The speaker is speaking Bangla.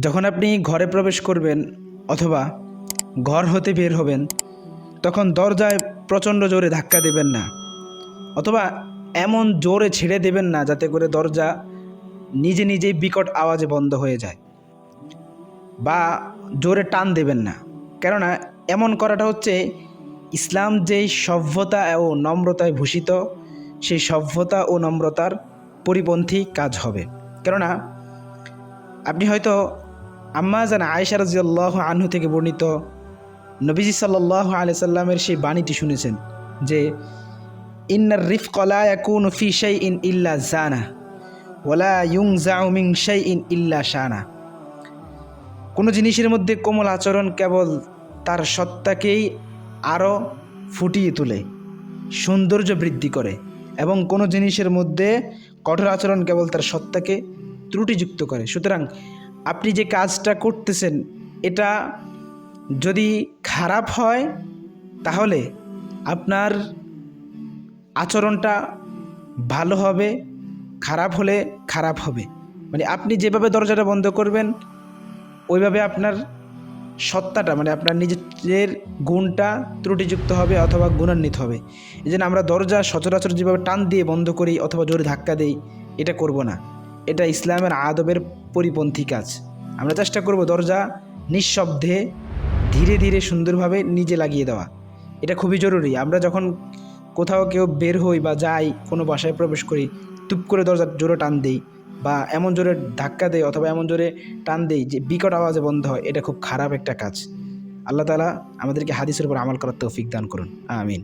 যখন আপনি ঘরে প্রবেশ করবেন অথবা ঘর হতে বের হবেন, তখন দরজায় প্রচণ্ড জোরে ধাক্কা দেবেন না, অথবা এমন জোরে ছেড়ে দেবেন না যাতে করে দরজা নিজে নিজেই বিকট আওয়াজে বন্ধ হয়ে যায়, বা জোরে টান দেবেন না। কেননা এমন করাটা হচ্ছে ইসলাম যেই সভ্যতা ও নম্রতায় ভূষিত, সেই সভ্যতা ও নম্রতার পরিপন্থী কাজ হবে। কেননা আপনি হয়তো আম্মা জান আয়েশা রাদিয়াল্লাহু আনহু থেকে বর্ণিত নবীজি সাল্লাল্লাহু আলাইহি সাল্লামের সেই বাণীটি শুনেছেন যে, ইন্নার রিফকা লা ইয়াকুনু ফি শাইইন ইল্লা জানা ওয়ালা ইউনজাউ মিন শাইইন ইল্লা শানা। কোনো জিনিসের মধ্যে কোমল আচরণ কেবল তার সত্তাকেই আরও ফুটিয়ে তোলে, সৌন্দর্য বৃদ্ধি করে, এবং কোনো জিনিসের মধ্যে কঠোর আচরণ কেবল তার সত্তাকে ত্রুটিযুক্ত করে। সুতরাং আপনি যে কাজটা করতেছেন, এটা যদি খারাপ হয় তাহলে আপনার আচরণটা ভালো হবে, খারাপ হলে খারাপ হবে। মানে আপনি যেভাবে দরজাটা বন্ধ করবেন ওইভাবে আপনার সত্তাটা, মানে আপনার নিজের গুণটা ত্রুটিযুক্ত হবে অথবা গুণান্বিত হবে। এই জন্য আমরা দরজা সচরাচর যেভাবে টান দিয়ে বন্ধ করি অথবা জোরে ধাক্কা দিই, এটা করব না। এটা ইসলামের আদবের পরিপন্থী কাজ। আমরা চেষ্টা করব দরজা নিঃশব্দে ধীরে ধীরে সুন্দরভাবে নিজে লাগিয়ে দেওয়া। এটা খুবই জরুরি। আমরা যখন কোথাও কেউ বের হই বা যাই, কোনো বাসায় প্রবেশ করি, টুপ করে দরজা জোরে টান দিই বা এমন জোরে ধাক্কা দেয় অথবা এমন জোরে টান দেই যে বিকট আওয়াজে বন্ধ হয়, এটা খুব খারাপ একটা কাজ। আল্লাহ তাআলা আমাদেরকে হাদিসের উপর আমল করার তৌফিক দান করুন। আমিন।